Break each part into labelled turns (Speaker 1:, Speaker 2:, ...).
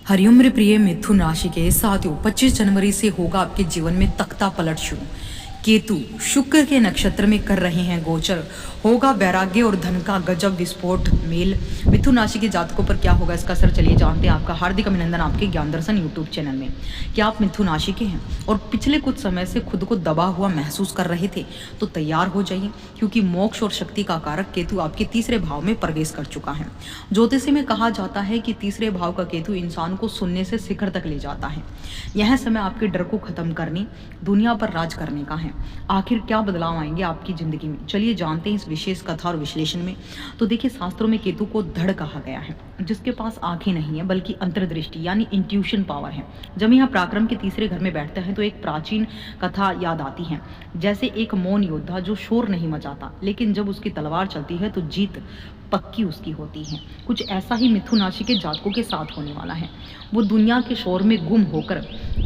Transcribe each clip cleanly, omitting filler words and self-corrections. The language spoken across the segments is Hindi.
Speaker 1: हरिओम मेरे प्रिय मिथुन राशि के साथियों, 25 जनवरी से होगा आपके जीवन में तख्ता पलट शुरू। केतु शुक्र के नक्षत्र में कर रहे हैं गोचर। होगा वैराग्य और धन का गजब विस्फोट मेल। मिथुन राशि के जातकों पर क्या होगा इसका असर चलिए जानते हैं। आपका हार्दिक अभिनंदन आपके ज्ञान दर्शन यूट्यूब चैनल में। क्या आप मिथुन राशि के हैं और पिछले कुछ समय से खुद को दबा हुआ महसूस कर रहे थे तो तैयार हो जाइए, क्योंकि मोक्ष और शक्ति का कारक केतु आपके तीसरे भाव में प्रवेश कर चुका है। ज्योतिषी में कहा जाता है कि तीसरे भाव का केतु इंसान को शून्य से शिखर तक ले जाता है। यह समय आपके डर को खत्म करने, दुनिया पर राज करने का है। आखिर क्या बदलाव आएंगे आपकी जिंदगी में, चलिए जानते हैं इस विशेष कथा और विश्लेषण में। तो देखिए, शास्त्रों में केतु को धड़ कहा गया है, जिसके पास आंखें नहीं है बल्कि अंतर्दृष्टि यानी इंट्यूशन पावर है। जब यह पराक्रम के तीसरे घर में बैठता है तो एक प्राचीन कथा याद आती है, जैसे एक मौन योद्धा जो शोर नहीं मचाता, लेकिन जब उसकी तलवार चलती है तो जीत पक्की उसकी होती है। कुछ ऐसा ही मिथुन राशि के जातकों के साथ होने वाला है। वो दुनिया के शोर में गुम होकर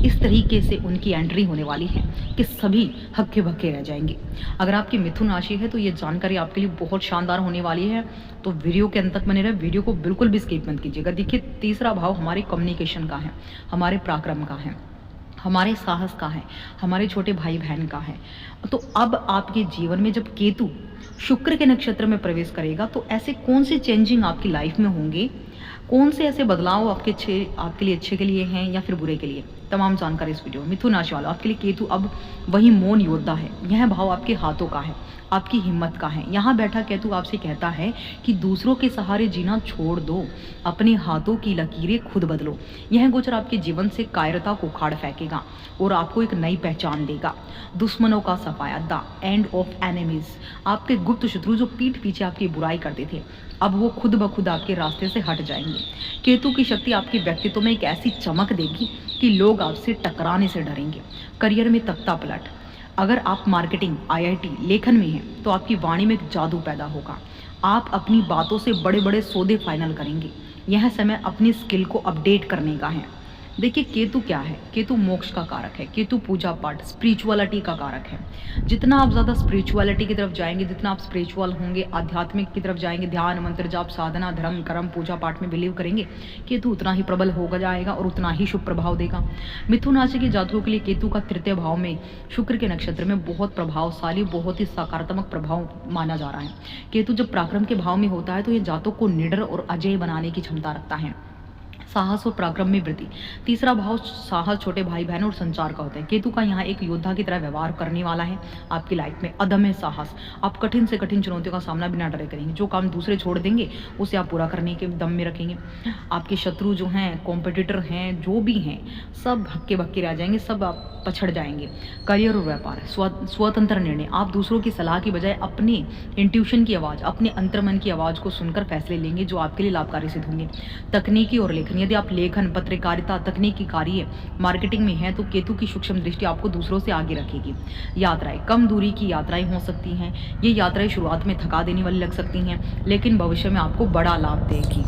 Speaker 1: इस तरीके से उनकी एंट्री होने वाली है कि सभी हक्के भक्के रह जाएंगे। अगर आपकी मिथुन राशि है तो ये जानकारी आपके लिए बहुत शानदार होने वाली है, तो वीडियो के अंत तक बने रहे। वीडियो को बिल्कुल भी स्किप मत कीजिएगा। देखिए, तीसरा भाव हमारे कम्युनिकेशन का है, हमारे पराक्रम का है, हमारे साहस का है, हमारे छोटे भाई बहन का है। तो अब आपके जीवन में जब केतु शुक्र के नक्षत्र में प्रवेश करेगा तो ऐसे कौन से चेंजिंग आपकी लाइफ में होंगे, कौन से ऐसे बदलाव आपके लिए अच्छे के लिए हैं या फिर बुरे के लिए, तमाम जानकारी इस वीडियो में। मिथुन राशि वालों, आपके लिए केतु अब वही मौन योद्धा है। यह भाव आपके हाथों का है, आपकी हिम्मत का है। यहाँ बैठा केतु आपसे कहता है कि दूसरों के सहारे जीना छोड़ दो, अपने हाथों की लकीरें खुद बदलो। यह गोचर आपके जीवन से कायरता को उखाड़ फेंकेगा और आपको एक नई पहचान देगा। दुश्मनों का सफाया, द एंड ऑफ एनिमीज। आपके गुप्त शत्रु जो पीठ पीछे आपकी बुराई करते थे, अब वो खुद ब खुद आपके रास्ते से हट जाएंगे। केतु की शक्ति आपके व्यक्तित्व में एक ऐसी चमक देगी कि लोग आपसे टकराने से डरेंगे। करियर में तख्ता पलट। अगर आप मार्केटिंग, आईआईटी, लेखन में हैं तो आपकी वाणी में एक जादू पैदा होगा। आप अपनी बातों से बड़े बड़े सौदे फाइनल करेंगे। यह समय अपनी स्किल को अपडेट करने का है। देखिए, केतु क्या है? केतु मोक्ष का कारक है। केतु पूजा पाठ, स्पिरिचुअलिटी का कारक है। जितना आप ज़्यादा स्पिरिचुअलिटी की तरफ जाएंगे, जितना आप स्पिरिचुअल होंगे, आध्यात्मिक की तरफ जाएंगे, ध्यान, मंत्र जाप, साधना, धर्म, कर्म, पूजा पाठ में बिलीव करेंगे, केतु उतना ही प्रबल होगा जाएगा और उतना ही शुभ प्रभाव देगा। मिथुन राशि के जातकों के लिए केतु का तृतीय भाव में शुक्र के नक्षत्र में बहुत प्रभावशाली, बहुत ही सकारात्मक प्रभाव माना जा रहा है। केतु जब पराक्रम के भाव में होता है तो यह जातक को निडर और अजेय बनाने की क्षमता रखता है। साहस और पराक्रम में वृद्धि। तीसरा भाव साहस, छोटे भाई बहन और संचार का होता है। केतु का यहाँ एक योद्धा की तरह व्यवहार करने वाला है आपकी लाइफ में। अदम्य साहस। आप कठिन से कठिन चुनौतियों का सामना बिना डरे करेंगे। जो काम दूसरे छोड़ देंगे उसे आप पूरा करने के दम में रखेंगे। आपके शत्रु जो हैं, कॉम्पिटिटर हैं, जो भी हैं, सब हक्के बक्के रह जाएंगे, सब आप पछड़ जाएंगे। करियर और व्यापार, स्वतंत्र निर्णय। आप दूसरों की सलाह की बजाय अपने इंट्यूशन की आवाज़, अपने अंतर्मन की आवाज़ को सुनकर फैसले लेंगे जो आपके लिए लाभकारी सिद्ध होंगे। तकनीकी और लेखन। यदि आप लेखन, पत्रकारिता, तकनीकी कार्य, मार्केटिंग में हैं तो केतु की सूक्ष्म दृष्टि आपको दूसरों से आगे रखेगी। यात्राएं, कम दूरी की यात्राएं हो सकती हैं। ये यात्राएं शुरुआत में थका देने वाली लग सकती हैं, लेकिन भविष्य में आपको बड़ा लाभ देगी।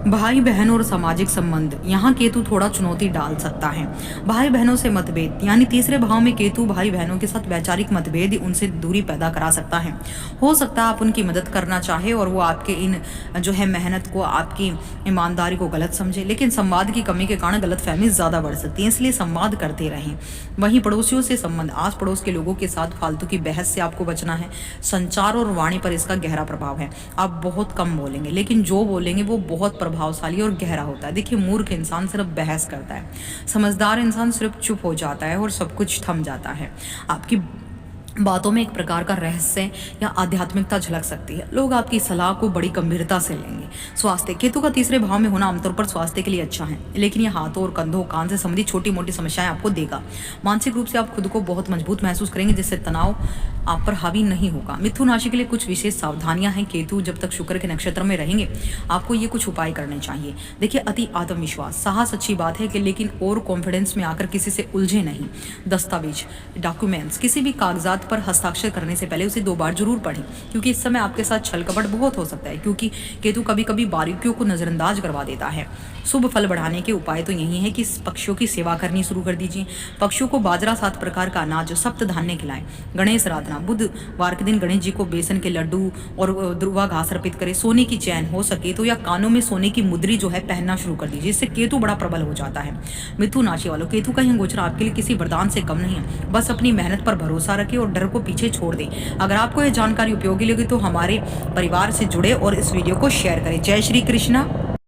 Speaker 1: भाई बहन और सामाजिक संबंध। यहाँ केतु थोड़ा चुनौती डाल सकता है। भाई बहनों से मतभेद, यानी तीसरे भाव में केतु भाई बहनों के साथ वैचारिक मतभेद, उनसे दूरी पैदा करा सकता है। हो सकता है आप उनकी मदद करना चाहे और वो आपके इन जो है मेहनत को, आपकी ईमानदारी को गलत समझे, लेकिन संवाद की कमी के कारण गलतफहमी ज़्यादा बढ़ सकती है, इसलिए संवाद करते रहें। वहीं पड़ोसियों से संबंध, आस पड़ोस के लोगों के साथ फालतू की बहस से आपको बचना है। संचार और वाणी पर इसका गहरा प्रभाव है। आप बहुत कम बोलेंगे, लेकिन जो बोलेंगे वो बहुत प्रभावशाली और गहरा होता है। देखिए, मूर्ख इंसान सिर्फ बहस करता है, समझदार इंसान सिर्फ चुप हो जाता है और सब कुछ थम जाता है। आपकी बातों में एक प्रकार का रहस्य या आध्यात्मिकता झलक सकती है। लोग आपकी सलाह को बड़ी गंभीरता से लेंगे। स्वास्थ्य। केतु का तीसरे भाव में होना आमतौर पर स्वास्थ्य के लिए अच्छा है, लेकिन यह हाथों और कंधों, कान से संबंधित छोटी मोटी समस्याएं आपको देगा। मानसिक रूप से आप खुद को बहुत मजबूत महसूस करेंगे, जिससे तनाव आप पर हावी नहीं होगा। मिथुन राशि के लिए कुछ विशेष सावधानियां हैं। केतु जब तक शुक्र के नक्षत्र में रहेंगे आपको ये कुछ उपाय करने चाहिए। देखिए, अति आत्मविश्वास, साहस अच्छी बात है कि लेकिन और कॉन्फिडेंस में आकर किसी से उलझे नहीं। दस्तावेज, डॉक्यूमेंट्स, किसी भी कागजात पर हस्ताक्षर करने से पहले उसे 2 बार जरूर पढ़ें, क्योंकि इस समय आपके साथ छल कपट बहुत हो सकता है, क्योंकि केतु कभी कभी बारीकियों को नजरअंदाज करवा देता है। शुभ फल बढ़ाने के उपाय तो यही है कि पक्षियों की सेवा करनी शुरू कर दीजिए। पक्षियों को बाजरा, 7 प्रकार का अनाज, सप्त धान्य खिलाएं। गणेश आराधना, लेना। बुधवार के दिन गणेश जी को बेसन के लड्डू और ध्रुवा घास अर्पित करें। सोने की चैन हो सके तो या कानों में सोने की मुद्री जो है पहनना शुरू कर दीजिए, इससे केतु बड़ा प्रबल हो जाता है। मिथुन राशि वालों, केतु का यह गोचर आपके लिए किसी वरदान से कम नहीं है। बस अपनी मेहनत पर भरोसा रखें और डर को पीछे छोड़ दें। अगर आपको यह जानकारी उपयोगी लगी तो हमारे परिवार से जुड़े और इस वीडियो को शेयर करें। जय श्री कृष्णा।